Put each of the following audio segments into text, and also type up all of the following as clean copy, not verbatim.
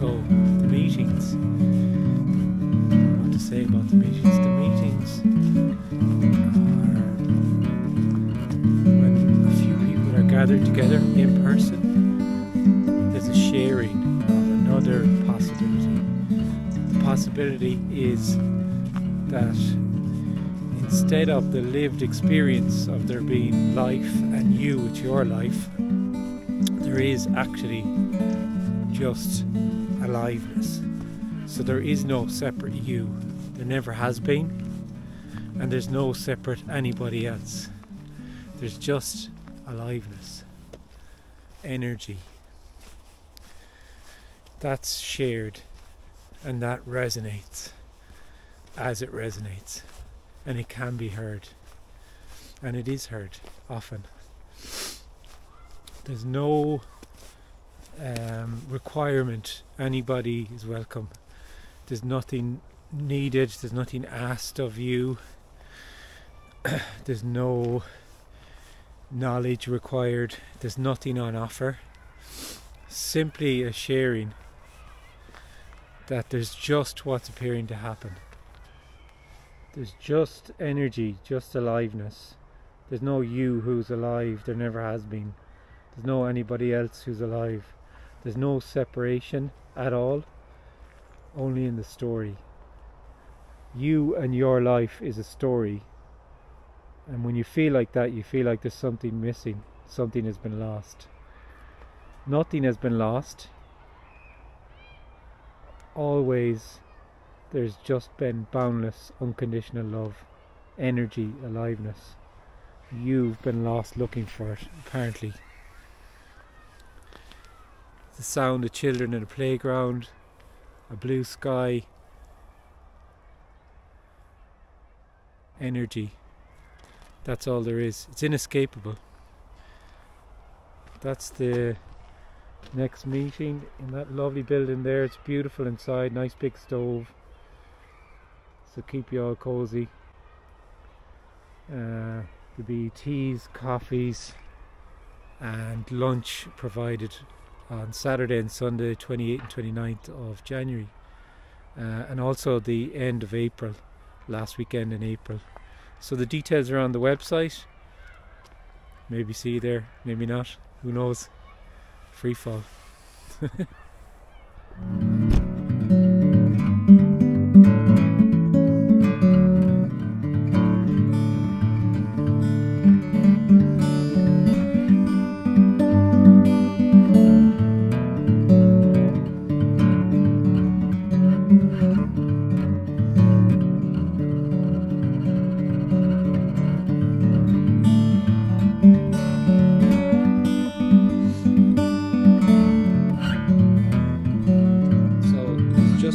So the meetings, what to say about the meetings? The meetings are when a few people are gathered together in person. There's a sharing of another possibility. The possibility is that instead of the lived experience of there being life and you with your life, there is actually just aliveness. So there is no separate you. There never has been, and there's no separate anybody else. There's just aliveness, energy. That's shared, and that resonates as it resonates, and it can be heard, and it is heard often. There's no requirement. Anybody is welcome. There's nothing needed. There's nothing asked of you. There's no knowledge required. There's nothing on offer. Simply a sharing that there's just what's appearing to happen. There's just energy, just aliveness. There's no you who's alive. There never has been. There's no anybody else who's alive. There's no separation at all, only in the story. You and your life is a story, and when you feel like that, you feel like there's something missing, something has been lost. Nothing has been lost. Always there's just been boundless, unconditional love, energy, aliveness. You've been lost looking for it, apparently. The sound of children in a playground, a blue sky, energy. That's all there is. It's inescapable. That's the next meeting in that lovely building there. It's beautiful inside, nice big stove. So keep you all cozy. There'll be teas, coffees, and lunch provided on Saturday and Sunday, 28th and 29th of January, and also the end of April, last weekend in April. So the details are on the website. Maybe see you there, maybe not, who knows. Free fall.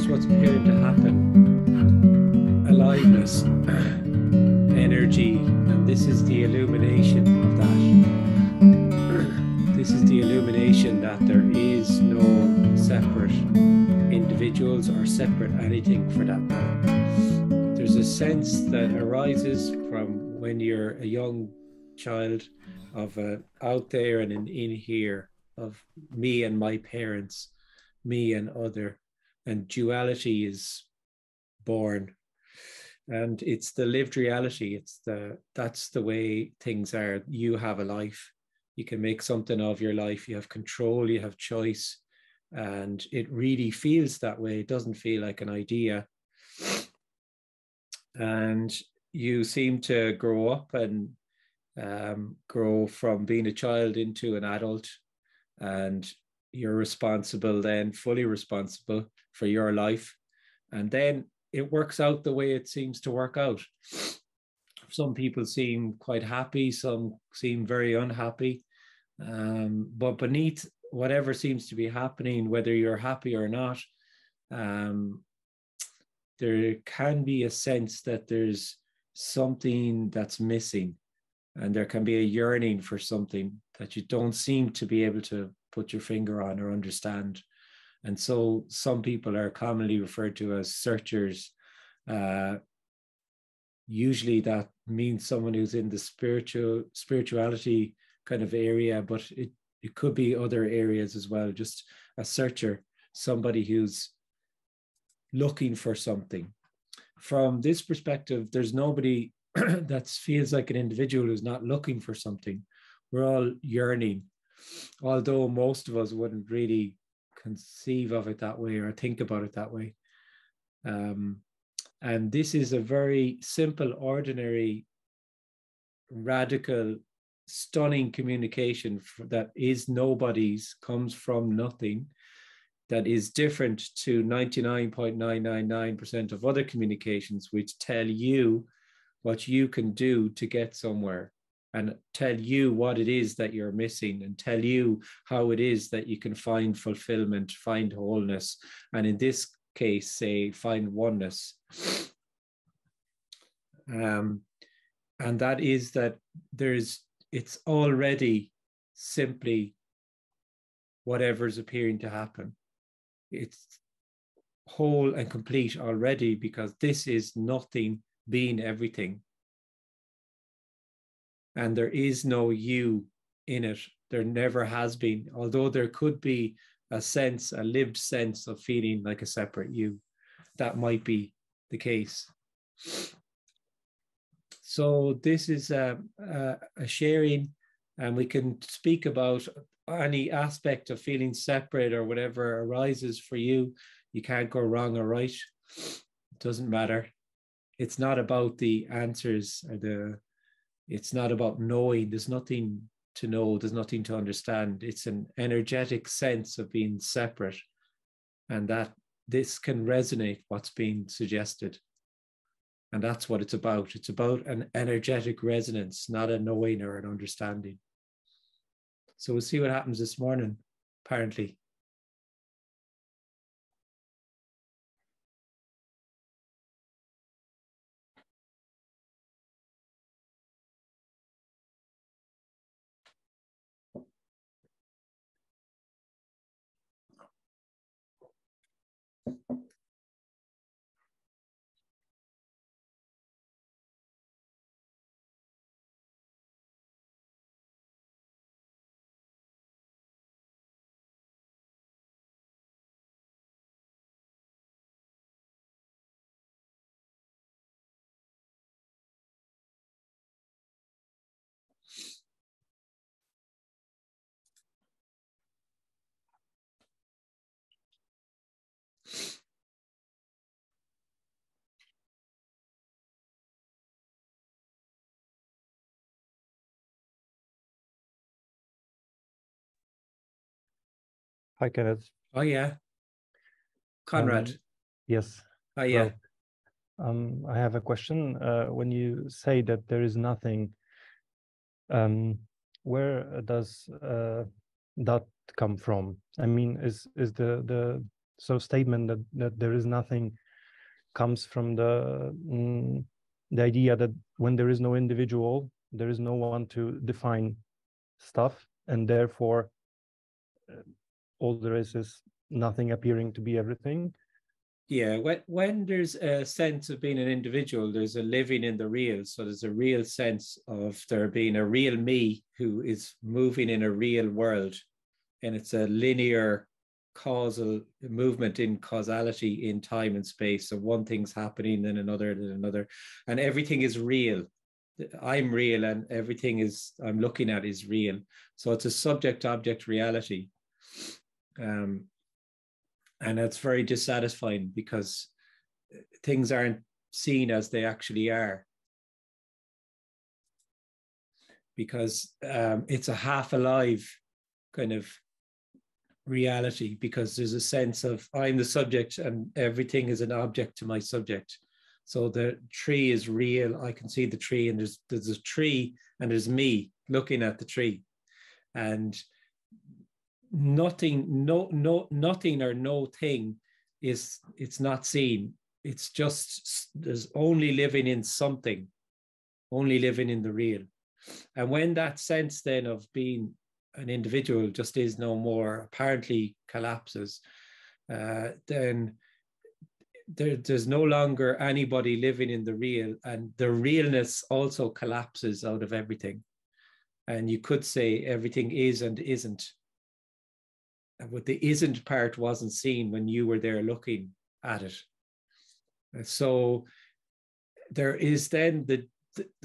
What's appearing to happen, aliveness, energy, and this is the illumination of that. This is the illumination that there is no separate individuals or separate anything for that matter. There's a sense that arises from when you're a young child of out there and in here, of me and my parents, me and other. And duality is born, and it's the lived reality. That's the way things are. You have a life. You can make something of your life. You have control. You have choice, and it really feels that way. It doesn't feel like an idea. And you seem to grow up and grow from being a child into an adult, and you're responsible then, fully responsible for your life. And then it works out the way it seems to work out. Some people seem quite happy, some seem very unhappy. But beneath whatever seems to be happening, whether you're happy or not, there can be a sense that there's something that's missing, and there can be a yearning for something that you don't seem to be able to put your finger on or understand. And so some people are commonly referred to as searchers. Usually that means someone who's in the spirituality kind of area, but it could be other areas as well, just a searcher, somebody who's looking for something. From this perspective, there's nobody that feels like an individual who's not looking for something. We're all yearning, although most of us wouldn't really conceive of it that way or think about it that way. And this is a very simple, ordinary, radical, stunning communication that is nobody's, comes from nothing, that is different to 99.999% of other communications, which tell you what you can do to get somewhere and tell you what it is that you're missing and tell you how it is that you can find fulfillment, find wholeness, and in this case, say, find oneness. And that is that it's already simply whatever's appearing to happen. It's whole and complete already, because this is nothing being everything. And there is no you in it. There never has been, although there could be a sense, a lived sense of feeling like a separate you. That might be the case. So this is a sharing, and we can speak about any aspect of feeling separate or whatever arises for you. You can't go wrong or right. It doesn't matter. It's not about the answers or it's not about knowing. There's nothing to know. There's nothing to understand. It's an energetic sense of being separate, and that this can resonate what's being suggested. And that's what it's about. It's about an energetic resonance, not a knowing or an understanding. So we'll see what happens this morning, apparently. Hi, Kenneth. Oh, yeah. Conrad. Yes. Oh, yeah. Well, I have a question. When you say that there is nothing, where does that come from? I mean, is the statement that there is nothing comes from the idea that when there is no individual, there is no one to define stuff, and therefore all there is nothing appearing to be everything. Yeah, when there's a sense of being an individual, there's a living in the real. So there's a real sense of there being a real me who is moving in a real world. And it's a linear causal movement in causality in time and space. So one thing's happening, then another, and everything is real. I'm real, and everything I'm looking at is real. So it's a subject-object reality. And it's very dissatisfying because things aren't seen as they actually are. Because it's a half alive kind of reality, because there's a sense of I'm the subject and everything is an object to my subject. So the tree is real. I can see the tree, and there's a tree and there's me looking at the tree. And nothing or no thing it's not seen. It's just there's only living in something, only living in the real. And when that sense then of being an individual just is no more, apparently collapses, then there's no longer anybody living in the real, and the realness also collapses out of everything. And you could say everything is and isn't. but the isn't part wasn't seen when you were there looking at it. So there is then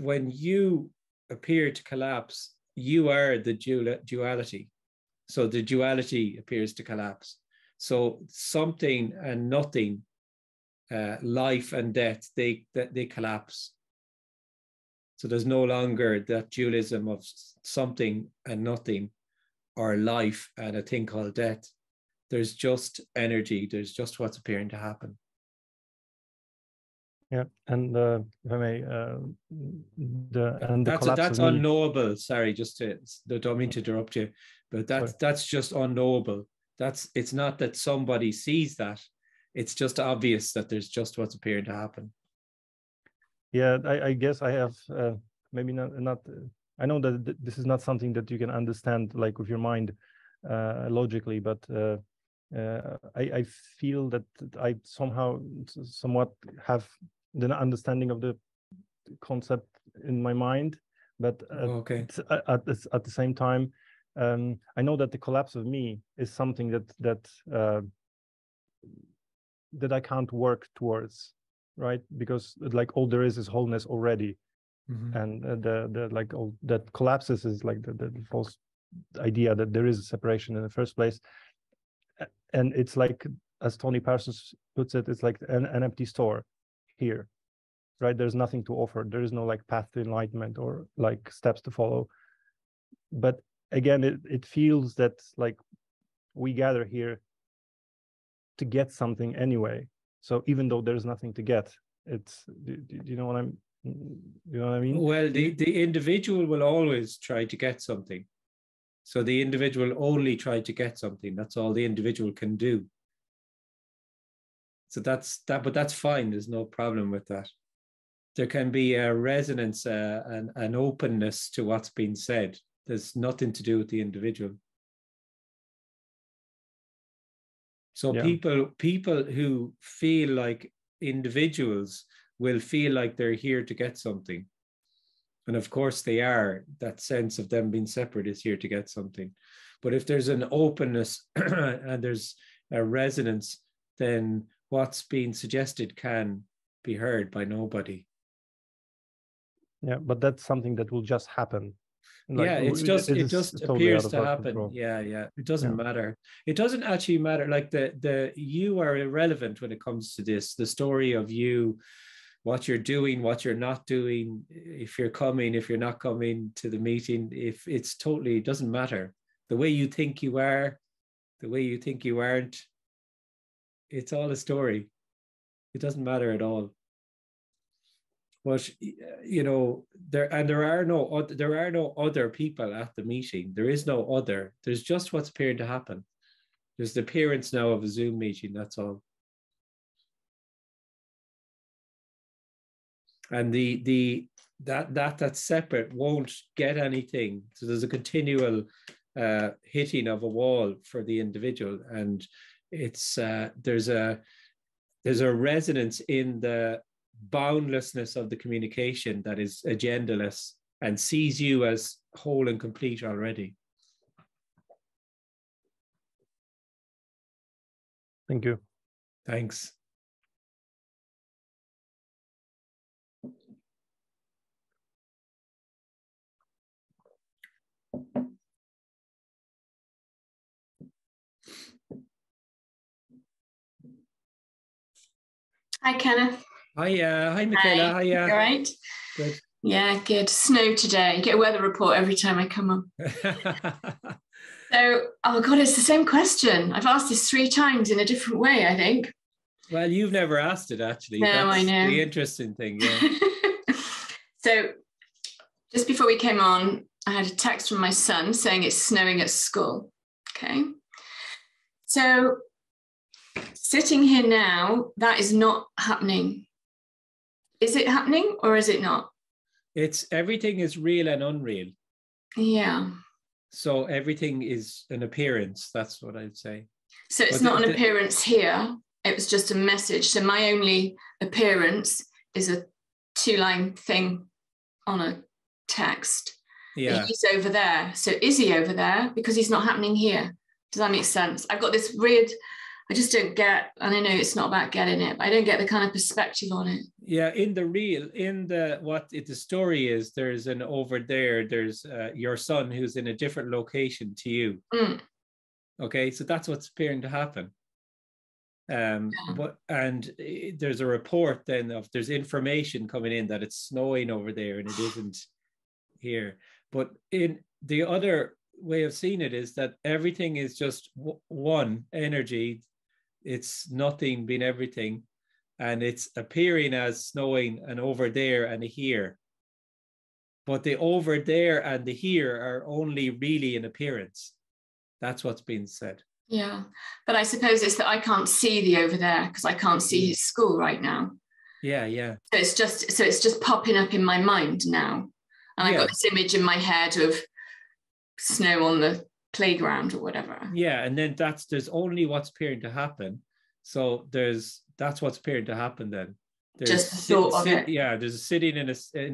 when you appear to collapse, you are the duality. So the duality appears to collapse. So something and nothing, life and death, they collapse. So there's no longer that dualism of something and nothing, or life and a thing called death. There's just energy. There's just what's appearing to happen. Yeah, and if I may, that's unknowable. Sorry, don't mean to interrupt you, but that's just unknowable. It's not that somebody sees that. It's just obvious that there's just what's appearing to happen. Yeah, I guess I have maybe not. I know that this is not something that you can understand like with your mind logically, but I feel that I somewhat have the understanding of the concept in my mind, but at the same time, I know that the collapse of me is something that I can't work towards, right? Because like all there is wholeness already, and the like all that collapses is like the false idea that there is a separation in the first place, and it's like, as Tony Parsons puts it, it's like an empty store here, right? There's nothing to offer. There is no like path to enlightenment or like steps to follow. But again, it feels that like we gather here to get something anyway. So even though there's nothing to get, it's, do you know what I mean? Well, the individual will always try to get something. So the individual only try to get something. That's all the individual can do. So but that's fine. There's no problem with that. There can be a resonance, an openness to what's being said. There's nothing to do with the individual. So people who feel like individuals will feel like they're here to get something. And of course they are. That sense of them being separate is here to get something. But if there's an openness and there's a resonance, then what's being suggested can be heard by nobody. Yeah, but that's something that will just happen. Like, yeah, it just totally appears to happen. Control. Yeah. It doesn't matter. It doesn't actually matter. Like you are irrelevant when it comes to this. The story of you, what you're doing, what you're not doing, if you're coming, if you're not coming to the meeting, if it's totally, it doesn't matter. The way you think you are, the way you think you aren't, it's all a story. It doesn't matter at all. But there are no other people at the meeting. There is no other. There's just what's appearing to happen. There's the appearance now of a Zoom meeting. That's all. And that's separate won't get anything. So there's a continual hitting of a wall for the individual, and it's there's a resonance in the boundlessness of the communication that is agendaless and sees you as whole and complete already. Thank you. Thanks. Hi, Kenneth. Hi, Michaela. Hi. All right. Good. Yeah, good. Snow today. Get a weather report every time I come on. So, oh God, it's the same question. I've asked this 3 times in a different way, I think. Well, you've never asked it, actually. No, that's I know. The interesting thing, yeah. So, just before we came on, I had a text from my son saying it's snowing at school. Okay. So, sitting here now, that is not happening. Is it happening or is it not? Everything is real and unreal. Yeah. So everything is an appearance. That's what I'd say. So it's not an appearance here. It was just a message. So my only appearance is a 2-line thing on a text. Yeah. He's over there. So is he over there? Because he's not happening here. Does that make sense? I've got this weird, I just don't get, and I know it's not about getting it, but I don't get the kind of perspective on it. Yeah, in the story is, there's an over there, there's your son who's in a different location to you. Okay, so that's what's appearing to happen. There's a report then of, there's information coming in that it's snowing over there and it isn't here. But in the other way of seeing it is that everything is just one energy. It's nothing being everything, and it's appearing as snowing and over there and here. But the over there and the here are only really an appearance. That's what's being said. Yeah, but I suppose it's that I can't see the over there because I can't see his school right now. Yeah, yeah. So it's just popping up in my mind now, and I've got this image in my head of snow on the playground or whatever. Yeah, and then there's only what's appearing to happen. So that's what's appearing to happen then. There's just the thought of it. Yeah, there's sitting in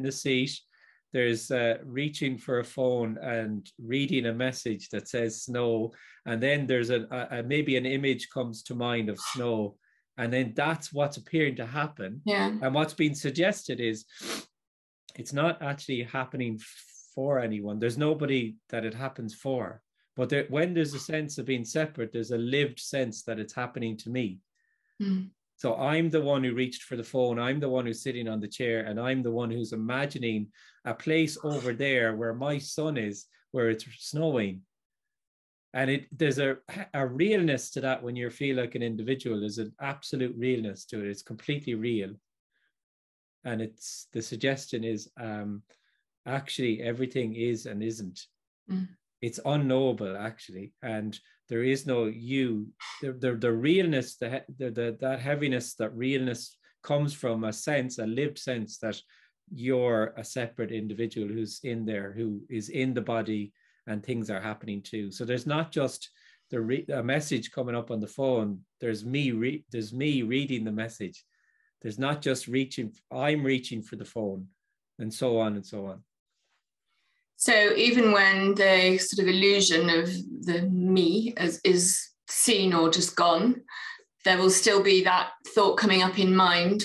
the seat. There's reaching for a phone and reading a message that says snow, and then there's maybe an image comes to mind of snow, and then that's what's appearing to happen. Yeah. And what's being suggested is it's not actually happening for anyone. There's nobody that it happens for. But when there's a sense of being separate, there's a lived sense that it's happening to me. So I'm the one who reached for the phone. I'm the one who's sitting on the chair, and I'm the one who's imagining a place over there where my son is, where it's snowing. And there's a realness to that when you feel like an individual. There's an absolute realness to it. It's completely real. And the suggestion is actually everything is and isn't. It's unknowable, actually. And there is no you. The realness, that heaviness, that realness comes from a lived sense that you're a separate individual who's in there, who is in the body, and things are happening too. So there's not just a message coming up on the phone. There's me reading the message. There's not just I'm reaching for the phone, and so on and so on. So even when the sort of illusion of the me is seen or just gone, there will still be that thought coming up in mind,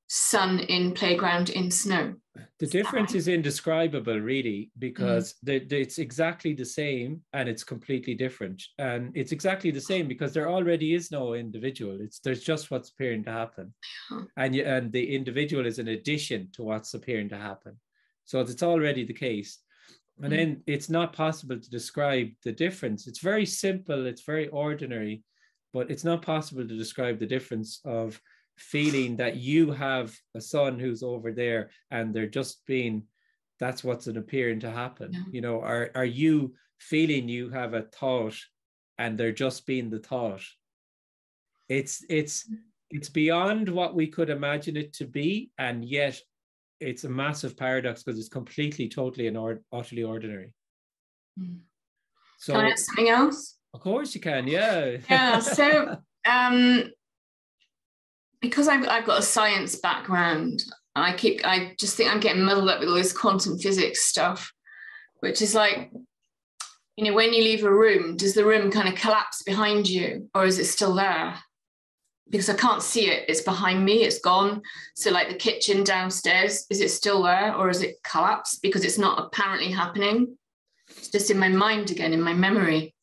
sun in playground in snow. The difference is indescribable, really, because it's exactly the same and it's completely different. And it's exactly the same because there already is no individual. There's just what's appearing to happen. And the individual is an addition to what's appearing to happen. So it's already the case. And then it's not possible to describe the difference. It's very simple, it's very ordinary, but it's not possible to describe the difference of feeling that you have a son who's over there and they're just that's what's appearing to happen. You know, are you feeling you have a thought and they're just being the thought? It's beyond what we could imagine it to be, and yet it's a massive paradox because it's completely, totally, and utterly ordinary. So, can I add something else? Of course you can, yeah. Yeah, so because I've got a science background, I just think I'm getting muddled up with all this quantum physics stuff, which is like, you know, when you leave a room, does the room kind of collapse behind you, or is it still there? Because I can't see it. It's behind me, it's gone. So like the kitchen downstairs, is it still there, or is it collapsed because it's not apparently happening? It's just in my mind again, in my memory.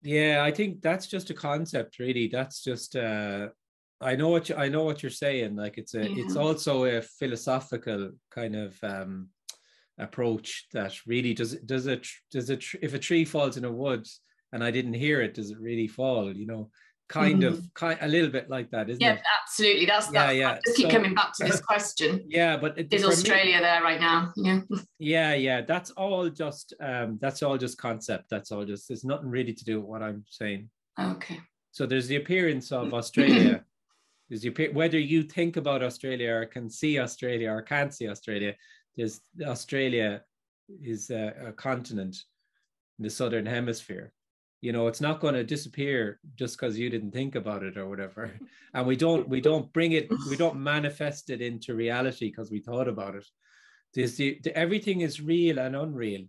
Yeah, I think that's just a concept, really. That's just I know what you're saying. Like it's also a philosophical kind of approach that really if a tree falls in a wood and I didn't hear it, does it really fall? You know, kind of a little bit like that, isn't it? Yeah, absolutely. That's I just keep coming back to this question. Yeah, but is Australia there right now? Yeah. That's all just concept. That's all just. There's nothing really to do with what I'm saying. Okay. So there's the appearance of Australia. Whether you think about Australia or can see Australia or can't see Australia, Australia is a continent in the southern hemisphere. You know, it's not going to disappear just because you didn't think about it or whatever. And we don't manifest it into reality because we thought about it. Everything is real and unreal.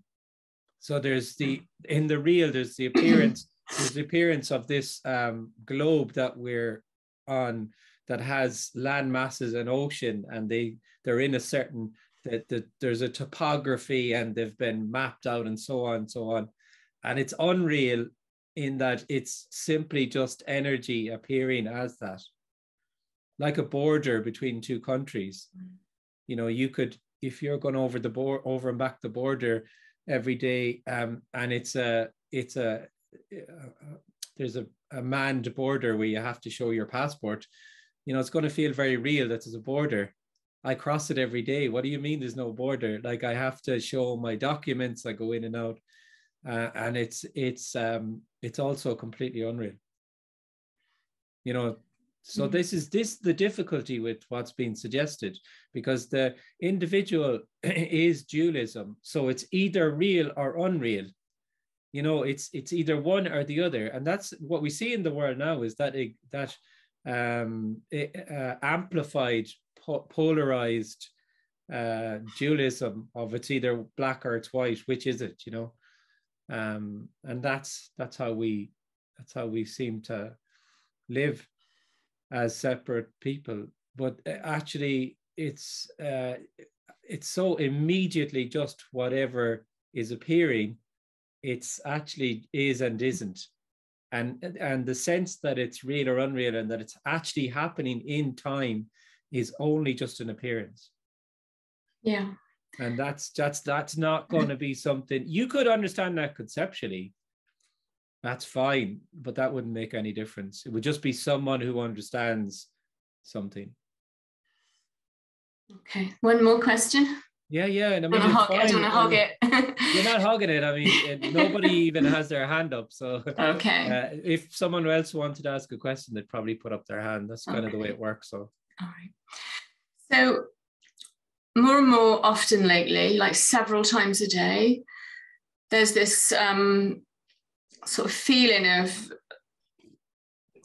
So there's in the real, there's the appearance of this globe that we're on, that has land masses and ocean, and they're in a certain, that there's a topography and they've been mapped out and so on and so on. And it's unreal in that it's simply just energy appearing as that, like a border between two countries. You know, you could, if you're going over and back the border every day, and there's a manned border where you have to show your passport, you know, it's going to feel very real that there's a border. I cross it every day. What do you mean there's no border? Like, I have to show my documents, I go in and out, and it's also completely unreal, you know. So this is the difficulty with what's being suggested, because the individual is dualism. So it's either real or unreal. You know, it's either one or the other, and that's what we see in the world now, is that amplified, polarized dualism of it's either black or it's white. Which is it? You know, and that's how we seem to live as separate people. But actually, it's so immediately just whatever is appearing. It's actually is and isn't, and the sense that it's real or unreal and that it's actually happening in time is only just an appearance. Yeah. And that's not going to be something you could understand that conceptually. That's fine, but that wouldn't make any difference. It would just be someone who understands something. Okay, one more question. Yeah, and I mean, I don't want to hog it. You're not hogging it. I mean, nobody even has their hand up. So, okay. If someone else wanted to ask a question, they'd probably put up their hand. That's kind of the way it works. So, all right. So, more and more often lately, like several times a day, there's this sort of feeling of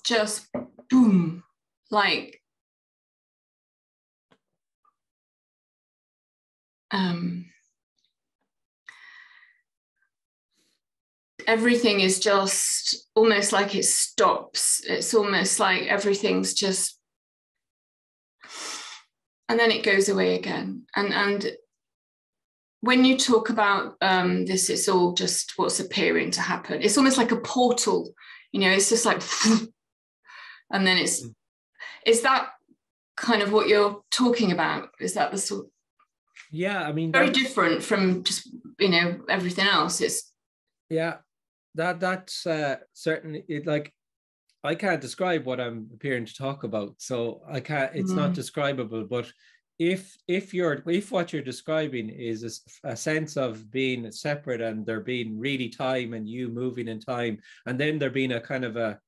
just boom, like everything is just almost like it stops. It's almost like everything's just, and then it goes away again. And when you talk about this, it's all just what's appearing to happen. It's almost like a portal, you know, it's just like, and then is that kind of what you're talking about? Is that the sort? Yeah, I mean, very different from just, you know, everything else. It's that's certainly it. Like, I can't describe what I'm appearing to talk about, so I can't. It's not describable. But if what you're describing is a sense of being separate, and there being really time and you moving in time, and then there being a kind of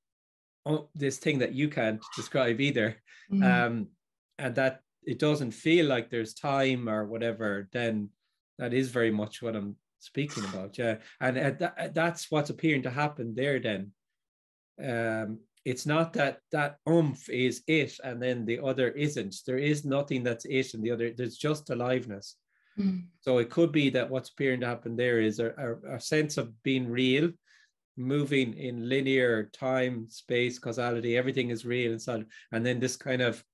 this thing that you can't describe either, and that it doesn't feel like there's time or whatever, then that is very much what I'm speaking about. Yeah, and that's what's appearing to happen there. Then it's not that oomph is it and then the other isn't. There is nothing that's it and the other. There's just aliveness. So it could be that what's appearing to happen there is a sense of being real, moving in linear time, space, causality. Everything is real inside, and then this kind of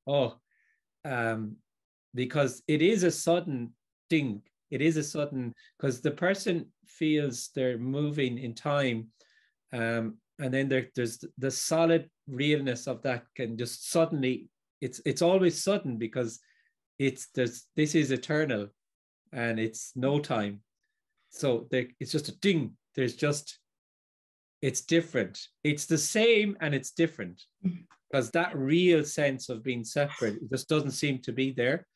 because it is a sudden thing. It is a sudden, because the person feels they're moving in time, and then there's the solid realness of that can just suddenly. It's always sudden because this is eternal, and it's no time. So it's just a ding. It's different. It's the same and it's different. Because that real sense of being separate just doesn't seem to be there.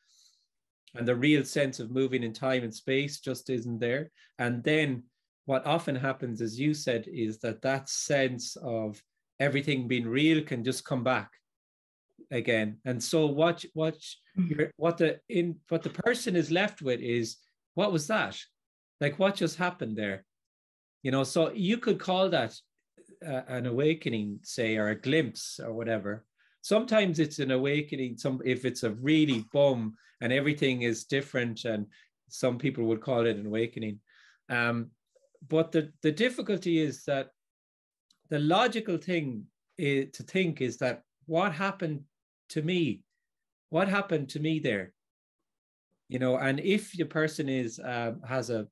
And the real sense of moving in time and space just isn't there. And then what often happens, as you said, is that sense of everything being real can just come back again. And so what the person is left with is, what was that? Like, what just happened there? You know, so you could call that an awakening, say, or a glimpse or whatever. Sometimes it's an awakening, if it's a really boom and everything is different, and some people would call it an awakening. but the difficulty is that the logical thing to think is that what happened to me? What happened to me there? You know, and if the person is has an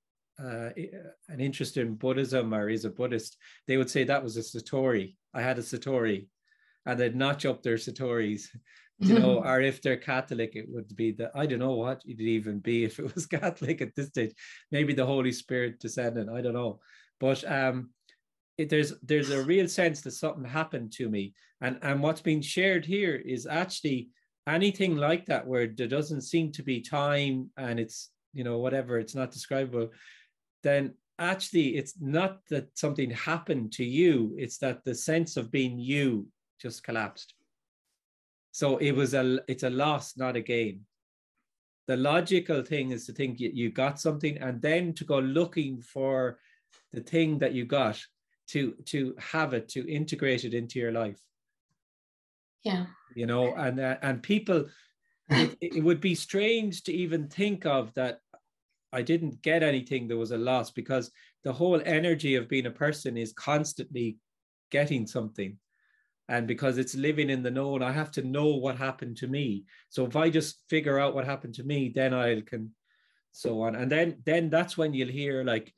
interest in Buddhism or is a Buddhist, they would say that was a satori. I had a satori, and they'd notch up their satoris, you know. Or if they're Catholic, it would be I don't know what it'd even be if it was Catholic at this stage. Maybe the Holy Spirit descendant. I don't know, but there's a real sense that something happened to me, and what's being shared here is actually anything like that where there doesn't seem to be time and it's, you know, whatever, it's not describable, then actually it's not that something happened to you, it's that the sense of being you just collapsed. So it's a loss, not a gain. The logical thing is to think you got something and then to go looking for the thing that you got, to have it, to integrate it into your life. Yeah. You know, and people, it would be strange to even think of that I didn't get anything, there was a loss, because the whole energy of being a person is constantly getting something. And because it's living in the known, I have to know what happened to me. So if I just figure out what happened to me, then I can so on. And then that's when you'll hear like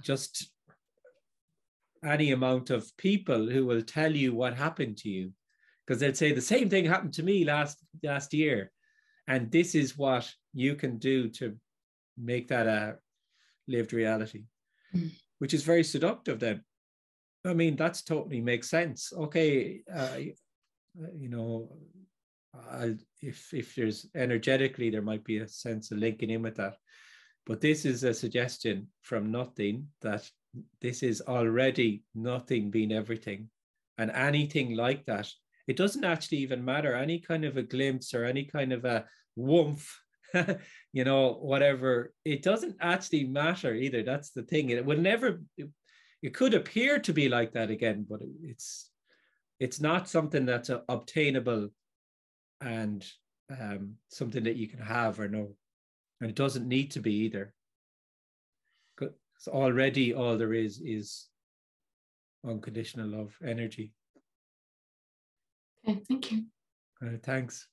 just any amount of people who will tell you what happened to you, because they'll say the same thing happened to me last year, and this is what you can do to make that a lived reality, which is very seductive then. I mean, that's totally makes sense. Okay, you know, if there's energetically, there might be a sense of linking in with that. But this is a suggestion from nothing that this is already nothing being everything. And anything like that, it doesn't actually even matter. Any kind of a glimpse or any kind of a woomph, you know, whatever, it doesn't actually matter either. That's the thing. It will never, it could appear to be like that again, but it's not something that's obtainable and something that you can have or know. And it doesn't need to be either. Because already all there is unconditional love, energy. Okay, thank you. Thanks.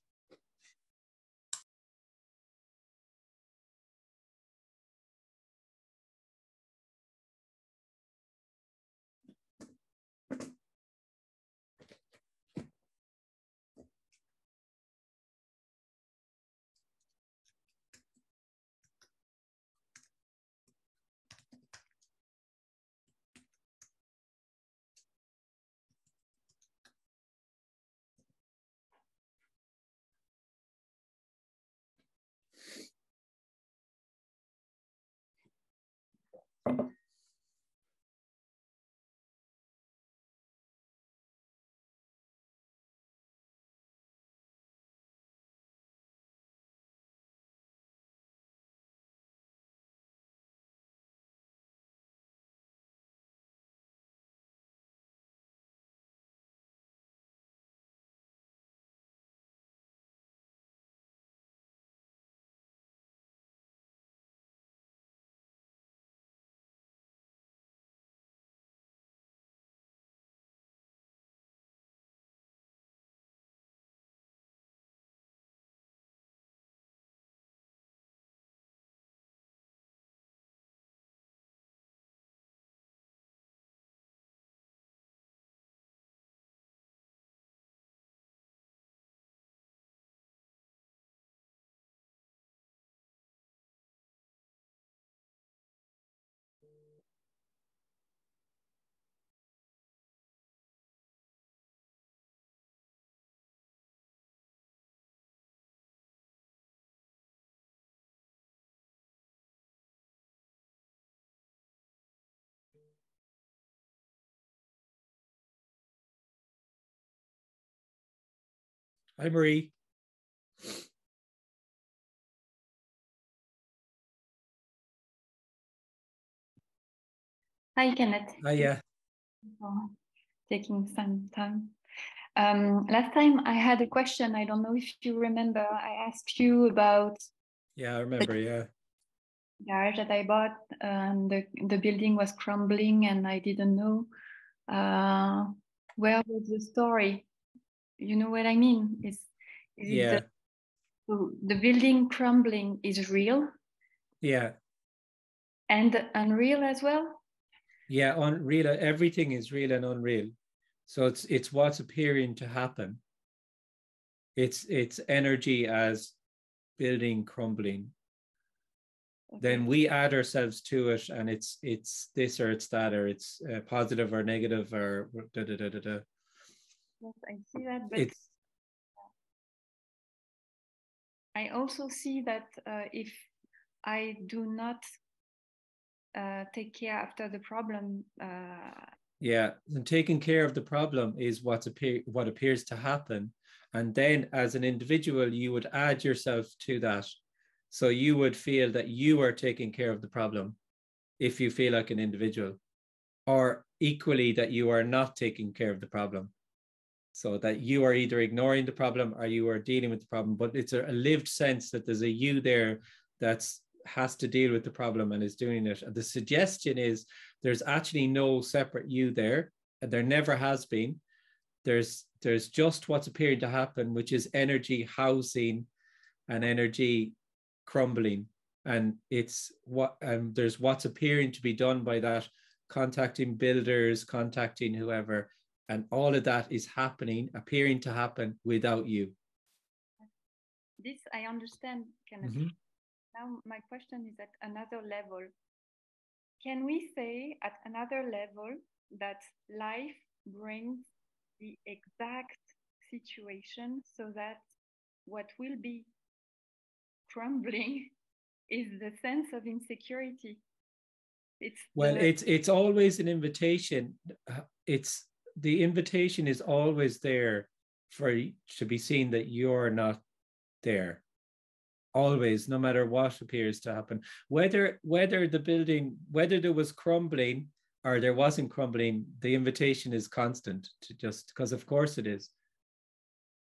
Hi, Marie. Hi, Kenneth. Hi, yeah. Taking some time. Last time I had a question. I don't know if you remember. I asked you about. Yeah, I remember. Yeah. garage that I bought, and the building was crumbling, and I didn't know where was the story. You know what I mean? Is Yeah. it the building crumbling is real? Yeah. And unreal as well? Yeah, unreal. Everything is real and unreal. So it's what's appearing to happen. It's energy as building crumbling. Okay. Then we add ourselves to it, and it's this or it's that, or it's positive or negative or da da da da da. Yes, I see that, but I also see that if I do not take care after the problem. Yeah, and taking care of the problem is what appears to happen, and then as an individual, you would add yourself to that, so you would feel that you are taking care of the problem, if you feel like an individual, or equally that you are not taking care of the problem, so that you are either ignoring the problem or you are dealing with the problem. But it's a lived sense that there's a you there that's has to deal with the problem and is doing it. And the suggestion is there's actually no separate you there, and there never has been. There's just what's appearing to happen, which is energy housing and energy crumbling, and it's what there's what's appearing to be done by that, contacting builders, contacting whoever, and all of that is happening, appearing to happen without you. This I understand, Kenneth. Mm-hmm. Now my question is at another level. Can we say at another level that life brings the exact situation so that what will be crumbling is the sense of insecurity? It's always an invitation. It's the invitation is always there for to be seen that you're not there. Always, no matter what appears to happen, whether the building, whether there was crumbling or there wasn't crumbling, the invitation is constant, to just because of course it is.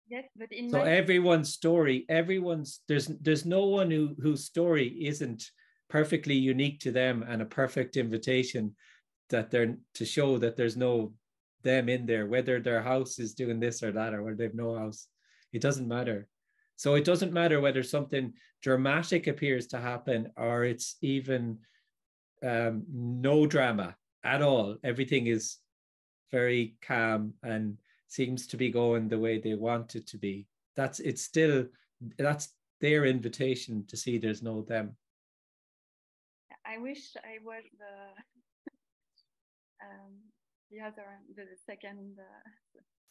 Yes, but so everyone's story, there's no one whose story isn't perfectly unique to them and a perfect invitation that they're to show that there's no them in there, whether their house is doing this or that or whether they've no house. It doesn't matter. So it doesn't matter whether something dramatic appears to happen or it's even no drama at all. Everything is very calm and seems to be going the way they want it to be. That's their invitation to see there's no them. I wish I was the second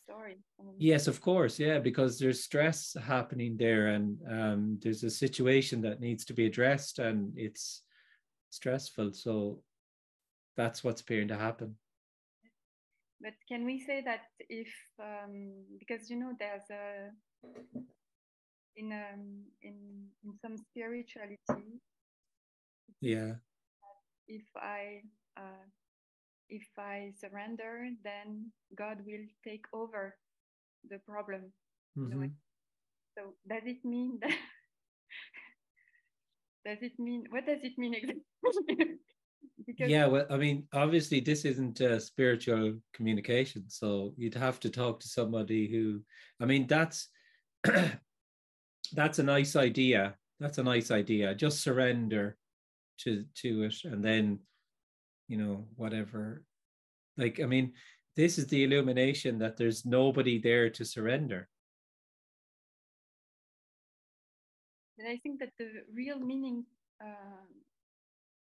story. Yes, of course. Yeah, because there's stress happening there, and there's a situation that needs to be addressed, and it's stressful. So that's what's appearing to happen. But can we say that if, because there's in some spirituality, yeah, if I surrender, then God will take over the problem. Mm-hmm. So does it mean that? What does it mean exactly? Yeah, well, I mean, obviously this isn't spiritual communication, so you'd have to talk to somebody who, I mean, that's a nice idea. That's a nice idea. Just surrender to it, and then, whatever. Like, I mean, this is the illumination that there's nobody there to surrender. But I think that the real meaning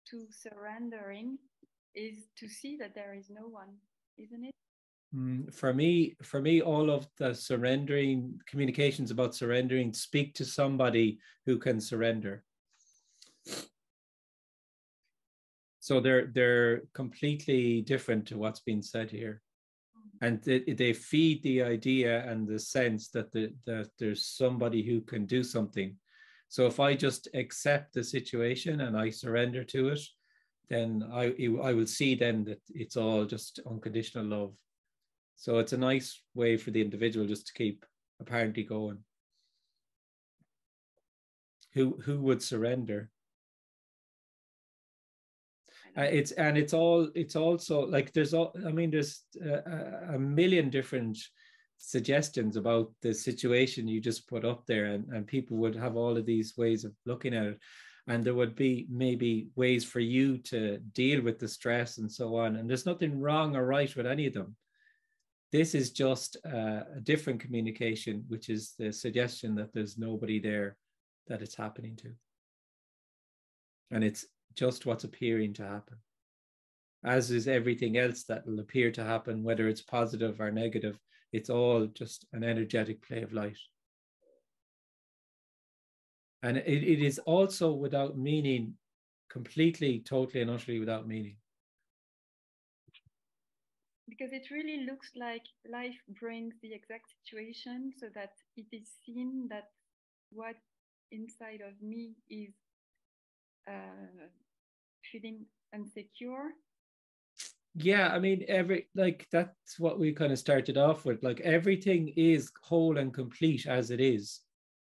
to surrendering is to see that there is no one, isn't it? For me, all of the surrendering communications about surrendering speak to somebody who can surrender. So they're completely different to what's been said here, and they feed the idea and the sense that that there's somebody who can do something. So if I just accept the situation and I surrender to it, then I will see then that it's all just unconditional love. So it's a nice way for the individual just to keep apparently going. Who would surrender? It's also like there's all, I mean, there's a million different suggestions about the situation you just put up there, and people would have all of these ways of looking at it, and there would be maybe ways for you to deal with the stress and so on, and there's nothing wrong or right with any of them. This is just a different communication, which is the suggestion that there's nobody there that it's happening to, and it's just what's appearing to happen, as is everything else that will appear to happen, whether it's positive or negative. It's all just an energetic play of light. And it is also without meaning, completely, totally, and utterly without meaning. Because it really looks like life brings the exact situation so that it is seen that what inside of me is feeling insecure. Yeah, I mean, that's what we kind of started off with. Like, everything is whole and complete as it is.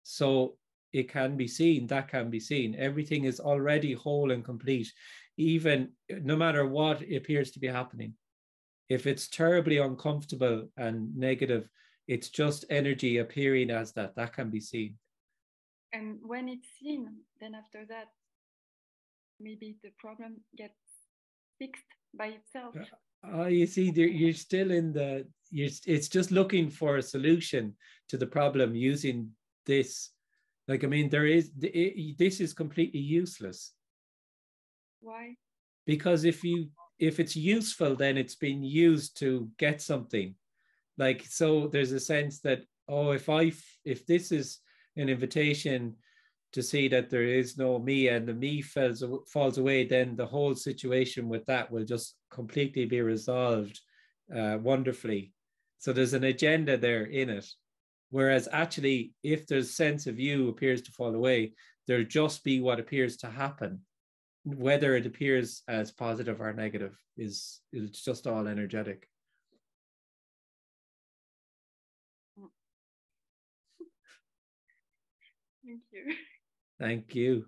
So it can be seen, that can be seen. Everything is already whole and complete, even no matter what appears to be happening. If it's terribly uncomfortable and negative, it's just energy appearing as that. That can be seen. And when it's seen, then after that, maybe the problem gets fixed by itself. You see, you're still in it's just looking for a solution to the problem using this. Like, I mean, this is completely useless. Why? Because if it's useful, then it's been used to get something. Like, so there's a sense that, oh, if this is an invitation to see that there is no me, and the me falls away, then the whole situation with that will just completely be resolved wonderfully. So there's an agenda there in it. Whereas actually, if there's sense of you appears to fall away, there'll just be what appears to happen. Whether it appears as positive or negative it's just all energetic. Thank you. Thank you.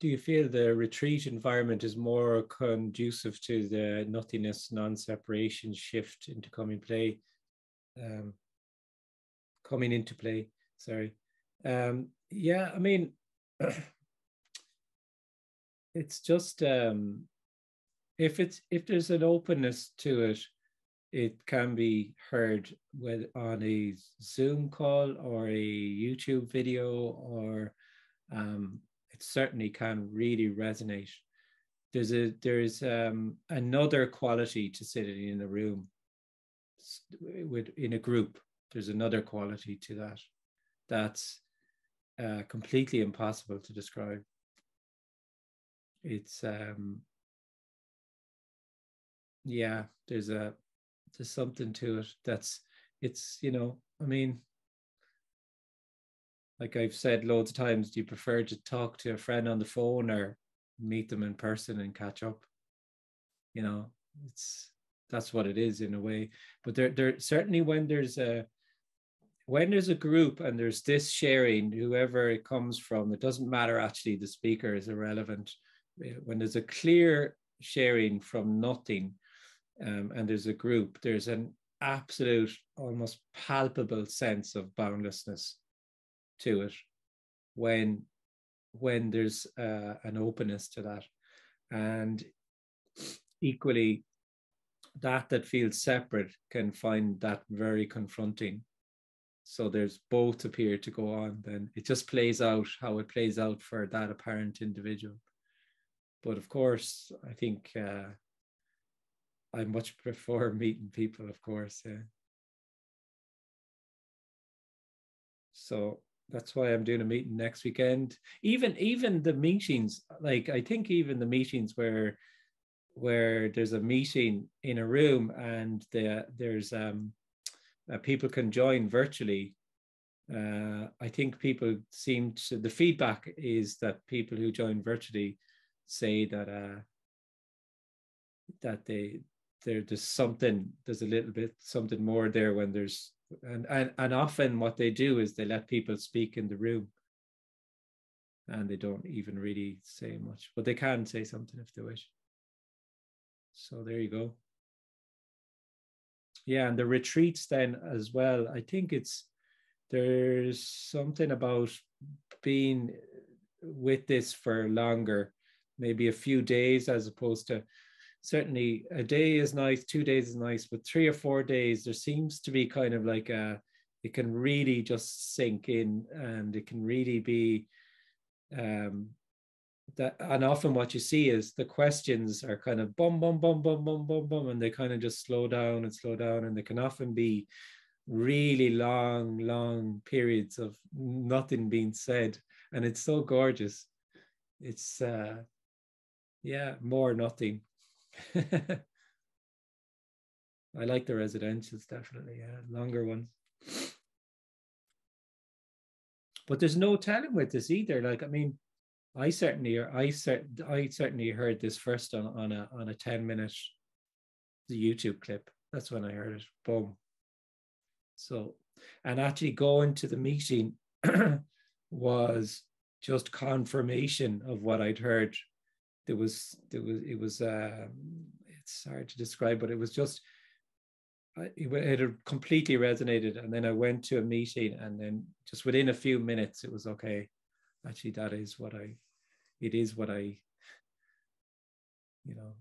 do you feel the retreat environment is more conducive to the nothingness, non-separation shift into coming into play? Sorry. Yeah, I mean, it's just if there's an openness to it, it can be heard on a Zoom call or a YouTube video, or it certainly can really resonate. There's another quality to sitting in a room in a group. There's another quality to that that's completely impossible to describe. It's yeah, there's something to it it's, you know, I mean, like I've said loads of times, do you prefer to talk to a friend on the phone or meet them in person and catch up? You know, that's what it is in a way. But there certainly when there's a group and there's this sharing, whoever it comes from, it doesn't matter, actually the speaker is irrelevant. When there's a clear sharing from nothing, and there's a group, there's an absolute, almost palpable sense of boundlessness to it when there's an openness to that. And equally, that feels separate can find that very confronting. So there's both appear to go on, then it just plays out how it plays out for that apparent individual. But of course, I think I much prefer meeting people, of course. Yeah. So that's why I'm doing a meeting next weekend. Even the meetings, like I think even the meetings where there's a meeting in a room and there's people can join virtually. I think people seem to, the feedback is that people who join virtually say that there's a little bit something more there when there's, and often what they do is they let people speak in the room and they don't even really say much, but they can say something if they wish. So there you go. Yeah, and the retreats then as well, I think there's something about being with this for longer, maybe a few days, as opposed to, certainly a day is nice, 2 days is nice, but 3 or 4 days, there seems to be kind of like it can really just sink in, and it can really be that. And often what you see is the questions are kind of bum, bum, bum, bum, bum, bum, bum, and they kind of just slow down, and they can often be really long periods of nothing being said, and it's so gorgeous. It's yeah, more nothing. I like the residentials, definitely. Yeah, longer ones. But there's no telling with this either. Like, I mean, I certainly heard this first on a 10-minute YouTube clip. That's when I heard it. Boom. So, and actually going to the meeting was just confirmation of what I'd heard. It was it's hard to describe, but it was just, it had completely resonated. And then I went to a meeting, and then just within a few minutes, it was okay. Actually, it is what I, you know.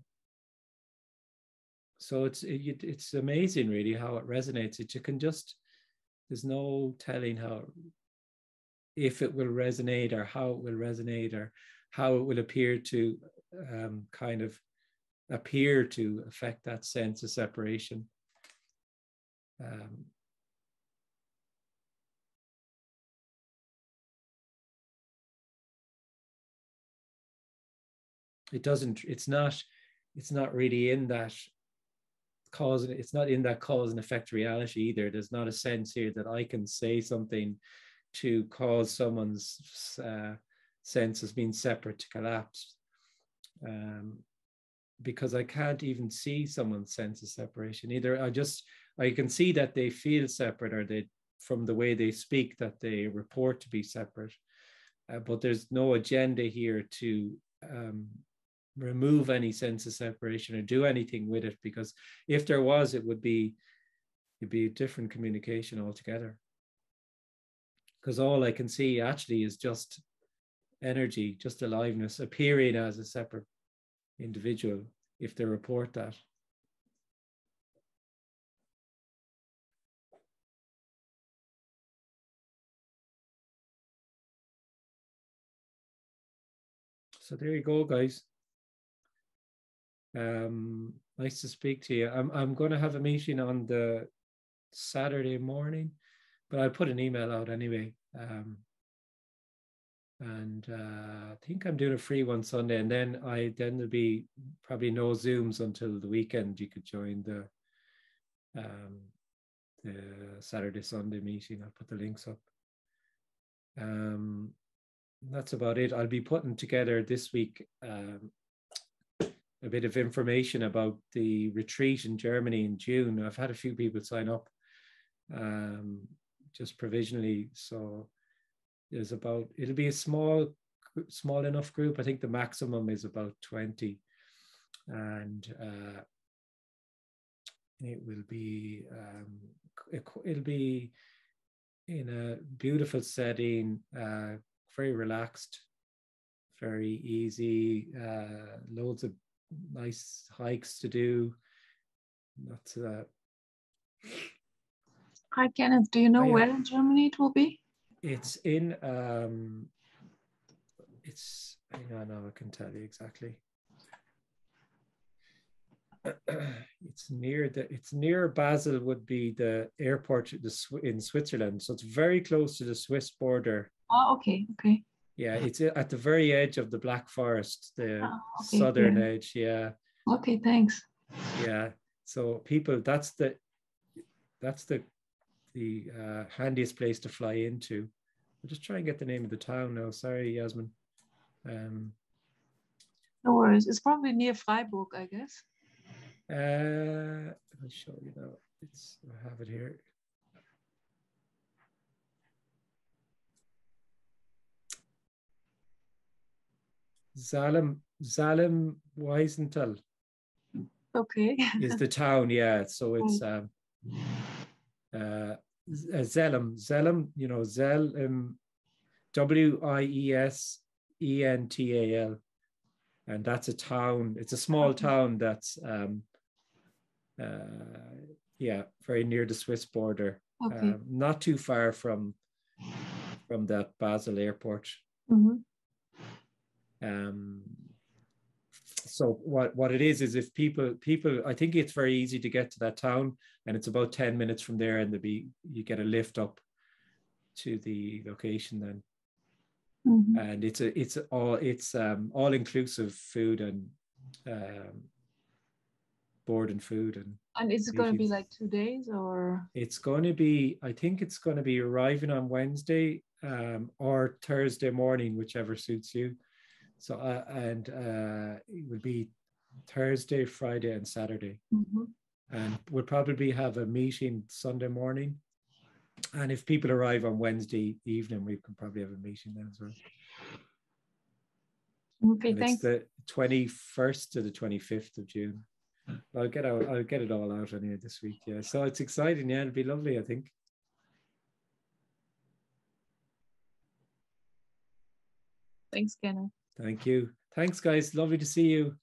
So it's amazing, really, how it resonates. You can just, there's no telling if it will resonate, or how it will resonate, or how it will appear to affect that sense of separation. It's not really in that cause. It's not in that cause and effect reality either. There's not a sense here that I can say something to cause someone's sense as being separate to collapse, because I can't even see someone's sense of separation either. I can see that they feel separate, or they, from the way they speak, that they report to be separate, but there's no agenda here to remove any sense of separation or do anything with it, because if there was, it'd be a different communication altogether. Because all I can see actually is just energy, just aliveness appearing as a separate individual if they report that. So there you go, guys. Nice to speak to you. I'm going to have a meeting on the Saturday morning, but I'll put an email out anyway. And I think I'm doing a free one Sunday, and then there'll be probably no Zooms until the weekend. You could join the Saturday Sunday meeting. I'll put the links up. That's about it. I'll be putting together this week a bit of information about the retreat in Germany in June. I've had a few people sign up just provisionally, so it'll be a small enough group. I think the maximum is about 20, and it'll be in a beautiful setting, very relaxed, very easy, loads of nice hikes to do. That's Hi, Kenneth. Do you know where in Germany it will be? It's in hang on, now I can tell you exactly. It's near Basel would be the airport in Switzerland, so it's very close to the Swiss border. Oh, okay. Yeah, it's at the very edge of the Black Forest, the southern edge. Yeah. Okay, thanks. Yeah. So people, that's the handiest place to fly into. I'll just try and get the name of the town now. Sorry, Yasmin. No worries. It's probably near Freiburg, I guess. I'll show you now. I have it here. Zalem Weisenthal. Okay. Is the town, yeah. So it's Zellem, Zellem, Wiesental. And that's a town. It's a small town that's very near the Swiss border. Okay. Not too far from that Basel airport. Mm-hmm. So what it is if people, I think it's very easy to get to that town, and it's about 10 minutes from there, and you get a lift up to the location then. Mm-hmm. And it's all inclusive food and board and food and is it going to be like 2 days, or it's going to be, I think it's going to be arriving on Wednesday or Thursday morning, whichever suits you. So it will be Thursday, Friday, and Saturday. Mm-hmm. And we'll probably have a meeting Sunday morning. And if people arrive on Wednesday evening, we can probably have a meeting then as well. Okay, and thanks. It's the 21st to the 25th of June. I'll get it all out anyway this week. Yeah, so it's exciting. Yeah, it'll be lovely, I think. Thanks, Kenneth. Thank you. Thanks, guys. Lovely to see you.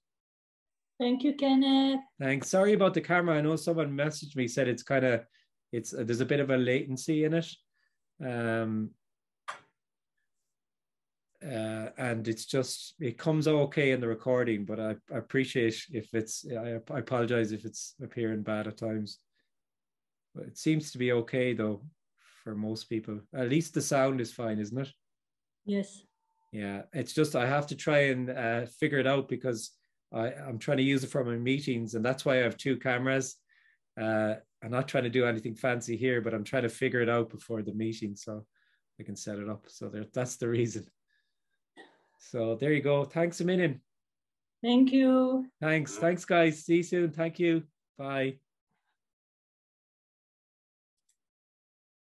Thank you, Kenneth. Thanks. Sorry about the camera. I know someone messaged me, said there's a bit of a latency in it. And it comes okay in the recording, but I appreciate I apologize if it's appearing bad at times. But it seems to be okay though, for most people. At least the sound is fine, isn't it? Yes. Yeah, it's just I have to try and figure it out, because I'm trying to use it for my meetings, and that's why I have two cameras. I'm not trying to do anything fancy here, but I'm trying to figure it out before the meeting so I can set it up. So that's the reason. So there you go. Thanks a million. Thank you. Thanks, guys. See you soon. Thank you. Bye.